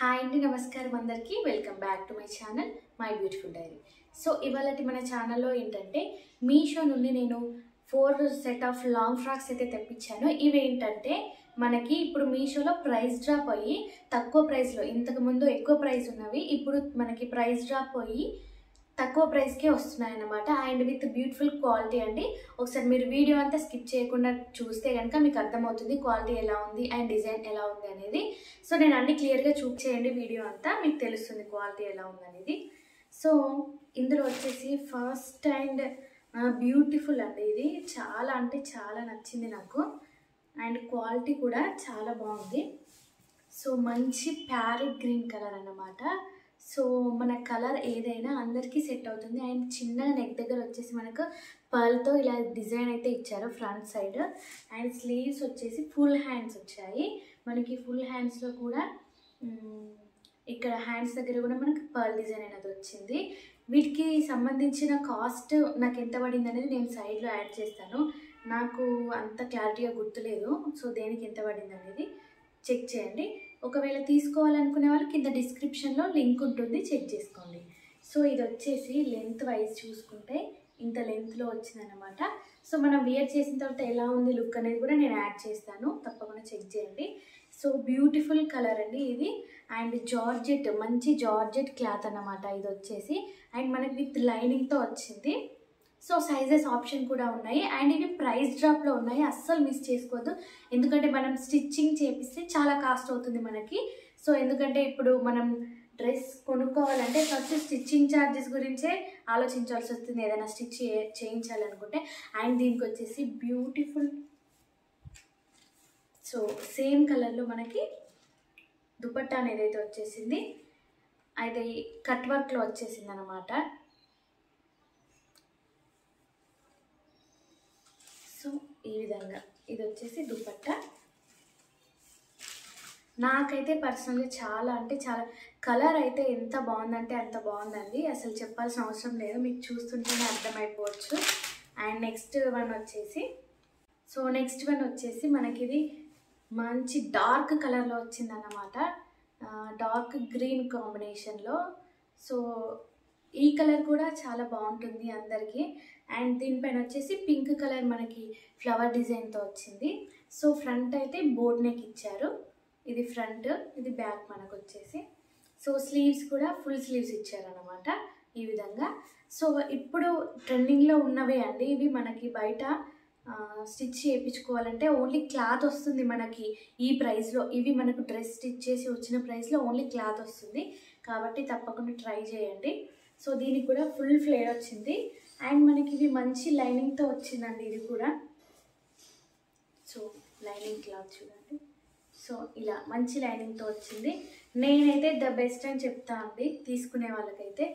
Hi అండి, నమస్కారం అందరికీ. Welcome back to my channel my beautiful diary. So ఇవాళటి మన ఛానల్లో ఏంటంటే మీషో నుండి నేను 4 సెట్ ఆఫ్ లాంగ్ ఫ్రాక్స్ అయితే తెప్పించాను. ఇవి ఏంటంటే మనకి ఇప్పుడు మీషోలో ప్రైస్ డ్రాప్ అయ్యి తక్కువ ప్రైస్లో, ఇంతకుముందు ఎక్కువ ప్రైస్ ఉన్నవి ఇప్పుడు మనకి ప్రైస్ డ్రాప్ అయ్యి తక్కువ ప్రైస్కే వస్తున్నాయి అన్నమాట. అండ్ విత్ బ్యూటిఫుల్ క్వాలిటీ అండి. ఒకసారి మీరు వీడియో అంతా స్కిప్ చేయకుండా చూస్తే కనుక మీకు అర్థమవుతుంది క్వాలిటీ ఎలా ఉంది అండ్ డిజైన్ ఎలా ఉంది అనేది. సో నేను అన్ని క్లియర్గా చూపించేయండి, వీడియో అంతా మీకు తెలుస్తుంది క్వాలిటీ ఎలా ఉంది అనేది. సో ఇందులో వచ్చేసి ఫస్ట్ అండ్ బ్యూటిఫుల్ అండి. ఇది చాలా అంటే చాలా నచ్చింది నాకు. అండ్ క్వాలిటీ కూడా చాలా బాగుంది. సో మంచి ప్యారెట్ గ్రీన్ కలర్ అన్నమాట. సో మన కలర్ ఏదైనా అందరికీ సెట్ అవుతుంది. అండ్ చిన్నగా నెక్ దగ్గర వచ్చేసి మనకు పర్ల్తో ఇలా డిజైన్ అయితే ఇచ్చారు ఫ్రంట్ సైడ్. అండ్ స్లీవ్స్ వచ్చేసి ఫుల్ హ్యాండ్స్ వచ్చాయి మనకి. ఫుల్ హ్యాండ్స్లో కూడా ఇక్కడ హ్యాండ్స్ దగ్గర కూడా మనకు పర్ల్ డిజైన్ అనేది వచ్చింది. వీటికి సంబంధించిన కాస్ట్ నాకు ఎంత పడింది అనేది నేను సైడ్లో యాడ్ చేస్తాను. నాకు అంత క్లారిటీగా గుర్తులేదు. సో దేనికి ఎంత పడింది అనేది చెక్ చేయండి. ఒకవేళ తీసుకోవాలనుకునే వాళ్ళు కింద డిస్క్రిప్షన్లో లింక్ ఉంటుంది, చెక్ చేసుకోండి. సో ఇది వచ్చేసి లెంత్ వైజ్ చూసుకుంటే ఇంత లెంత్లో వచ్చిందనమాట. సో మనం వేర్ చేసిన తర్వాత ఎలా ఉంది లుక్ అనేది కూడా నేను యాడ్ చేస్తాను, తప్పకుండా చెక్ చేయండి. సో బ్యూటిఫుల్ కలర్ అండి ఇది. అండ్ జార్జెట్, మంచి జార్జెట్ క్లాత్ అన్నమాట ఇది వచ్చేసి. అండ్ మనకి విత్ లైనింగ్తో వచ్చింది. సో సైజెస్ ఆప్షన్ కూడా ఉన్నాయి. అండ్ ఇవి ప్రైస్ డ్రాప్లో ఉన్నాయి, అస్సలు మిస్ చేసుకోవద్దు. ఎందుకంటే మనం స్టిచ్చింగ్ చేపిస్తే చాలా కాస్ట్ అవుతుంది మనకి. సో ఎందుకంటే ఇప్పుడు మనం డ్రెస్ కొనుక్కోవాలంటే ఫస్ట్ స్టిచ్చింగ్ ఛార్జెస్ గురించే ఆలోచించాల్సి వస్తుంది ఏదైనా స్టిచ్ చేయించాలనుకుంటే. అండ్ దీనికి వచ్చేసి బ్యూటిఫుల్, సో సేమ్ కలర్లో మనకి దుపట్టా అనేది అయితే వచ్చేసింది. అయితే కట్ వర్క్లో వచ్చేసింది అనమాట. సో ఈ విధంగా ఇది వచ్చేసి దుపట్టా. నాకైతే పర్సనల్గా చాలా అంటే చాలా, కలర్ అయితే ఎంత బాగుందంటే అంత బాగుందండి, అసలు చెప్పాల్సిన అవసరం లేదు, మీకు చూస్తుంటేనే అర్థమైపోవచ్చు. అండ్ నెక్స్ట్ వన్ వచ్చేసి మనకి ఇది మంచి డార్క్ కలర్లో వచ్చిందన్నమాట. డార్క్ గ్రీన్ కాంబినేషన్లో. సో ఈ కలర్ కూడా చాలా బాగుంటుంది అందరికీ. అండ్ దీనిపైన వచ్చేసి పింక్ కలర్ మనకి ఫ్లవర్ డిజైన్తో వచ్చింది. సో ఫ్రంట్ అయితే బోట్ నెక్ ఇచ్చారు, ఇది ఫ్రంట్, ఇది బ్యాక్ మనకు వచ్చేసి. సో స్లీవ్స్ కూడా ఫుల్ స్లీవ్స్ ఇచ్చారనమాట ఈ విధంగా. సో ఇప్పుడు ట్రెండింగ్లో ఉన్నవే అండి ఇవి. మనకి బయట స్టిచ్ చేయించుకోవాలంటే ఓన్లీ క్లాత్ వస్తుంది మనకి ఈ ప్రైస్లో. ఇవి మనకు డ్రెస్ స్టిచ్ చేసి వచ్చిన ప్రైస్లో ఓన్లీ క్లాత్ వస్తుంది, కాబట్టి తప్పకుండా ట్రై చేయండి. సో దీనికి కూడా ఫుల్ ఫ్లేర్ వచ్చింది. అండ్ మనకి ఇది మంచి లైనింగ్తో వచ్చిందండి ఇది కూడా. సో లైనింగ్ క్లాత్ చూడండి. సో ఇలా మంచి లైనింగ్తో వచ్చింది. నేనైతే ద బెస్ట్ అని చెప్తా అండి తీసుకునే వాళ్ళకైతే.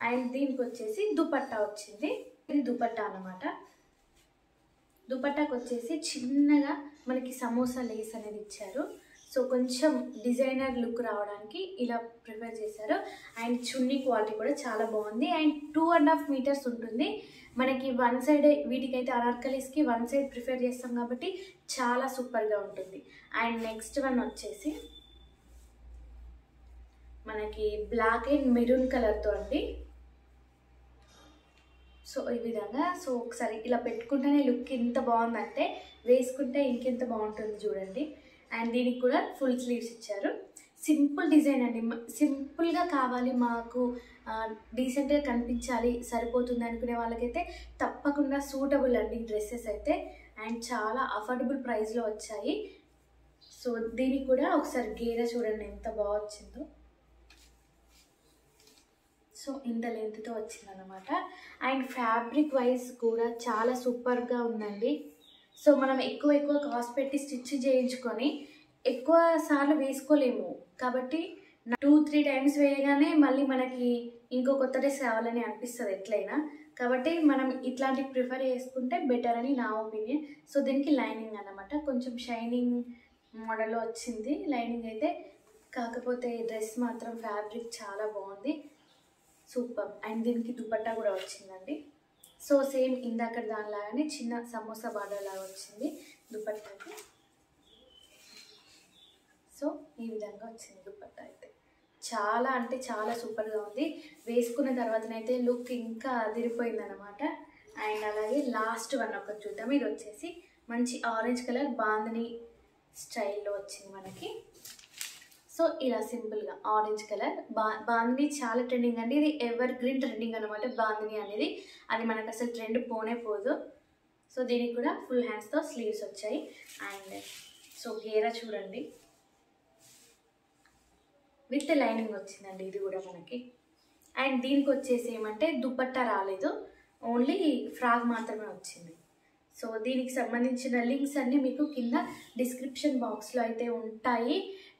అండ్ దీనికి వచ్చేసి దుపట్టా వచ్చింది. ఇది దుపట్టా అన్నమాట. దుపట్టాకు వచ్చేసి చిన్నగా మనకి సమోసా లేస్ అనేది ఇచ్చారు. సో కొంచెం డిజైనర్ లుక్ రావడానికి ఇలా ప్రిపేర్ చేశారు. అండ్ చున్నీ క్వాలిటీ కూడా చాలా బాగుంది. అండ్ 2.5 మీటర్స్ ఉంటుంది మనకి. వన్ సైడ్ వీటికైతే అనార్కలీస్కి వన్ సైడ్ ప్రిఫర్ చేస్తాం కాబట్టి చాలా సూపర్గా ఉంటుంది. అండ్ నెక్స్ట్ వన్ వచ్చేసి మనకి బ్లాక్ అండ్ మెరూన్ కలర్తో అండి. సో ఈ విధంగా. సో ఒకసారి ఇలా పెట్టుకుంటేనే లుక్ ఎంత బాగుందంటే వేసుకుంటే ఇంకెంత బాగుంటుంది చూడండి. అండ్ దీనికి కూడా ఫుల్ స్లీవ్స్ ఇచ్చారు. సింపుల్ డిజైన్ అండి, సింపుల్గా కావాలి మాకు, డీసెంట్గా కనిపించాలి సరిపోతుంది అనుకునే వాళ్ళకైతే తప్పకుండా సూటబుల్ అండి డ్రెస్సెస్ అయితే. అండ్ చాలా అఫోర్డబుల్ ప్రైస్లో వచ్చాయి. సో దీనికి కూడా ఒకసారి గేరా చూడండి ఎంత బాగా వచ్చిందో. సో ఇంత లెంత్తో వచ్చిందనమాట. అండ్ ఫ్యాబ్రిక్ వైజ్ కూడా చాలా సూపర్గా ఉందండి. సో మనం ఎక్కువ కాస్ట్ పెట్టి స్టిచ్ చేయించుకొని ఎక్కువ సార్లు వేసుకోలేము కాబట్టి 2-3 టైమ్స్ వేయగానే మళ్ళీ మనకి ఇంకో కొత్త డ్రెస్ కావాలని అనిపిస్తుంది ఎట్లయినా. కాబట్టి మనం ఇట్లాంటివి ప్రిఫర్ చేసుకుంటే బెటర్ అని నా ఒపీనియన్. సో దీనికి లైనింగ్ అన్నమాట, కొంచెం షైనింగ్ మోడల్లో వచ్చింది లైనింగ్ అయితే. కాకపోతే డ్రెస్ మాత్రం ఫ్యాబ్రిక్ చాలా బాగుంది, సూపర్. అండ్ దీనికి దుపట్టా కూడా వచ్చిందండి. సో సేమ్ ఇందాక దానిలాగానే చిన్న సమోసా బార్డర్ లాగా వచ్చింది దుపట్టాకి. సో ఈ విధంగా వచ్చింది దుపట్టా అయితే. చాలా అంటే చాలా సూపర్గా ఉంది. వేసుకున్న తర్వాతనైతే లుక్ ఇంకా అదిరిపోయిందనమాట. అండ్ అలాగే లాస్ట్ వన్ ఒకటి చూద్దాం. ఇది వచ్చేసి మంచి ఆరెంజ్ కలర్ బాందిని స్టైల్లో వచ్చింది మనకి. సో ఇలా సింపుల్గా ఆరెంజ్ కలర్ బాందిని చాలా ట్రెండింగ్ అండి. ఇది ఎవర్ గ్రీన్ ట్రెండింగ్ అనమాట బాందిని అనేది. అది మనకు అసలు ట్రెండ్ పోనే పోదు. సో దీనికి కూడా ఫుల్ హ్యాండ్స్తో స్లీవ్స్ వచ్చాయి. అండ్ సో గేరా చూడండి, విత్ లైనింగ్ వచ్చిందండి ఇది కూడా మనకి. అండ్ దీనికి వచ్చేసి ఏమంటే దుపట్టా రాలేదు, ఓన్లీ ఫ్రాక్ మాత్రమే వచ్చింది. సో దీనికి సంబంధించిన లింక్స్ అన్నీ మీకు కింద డిస్క్రిప్షన్ బాక్స్లో అయితే ఉంటాయి.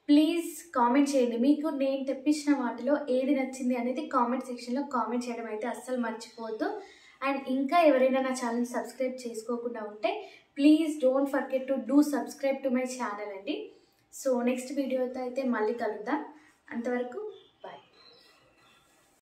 ప్లీజ్ కామెంట్ చేయండి. మీకు నేను తెప్పించిన వాటిలో ఏది నచ్చింది అనేది కామెంట్ సెక్షన్లో కామెంట్ చేయడం అయితే అస్సలు మర్చిపోవద్దు. అండ్ ఇంకా ఎవరైనా నా ఛానల్ సబ్స్క్రైబ్ చేసుకోకుండా ఉంటే please don't forget to do subscribe to my channel అండి. సో నెక్స్ట్ వీడియోతో అయితే మళ్ళీ కలుద్దాం. అంతవరకు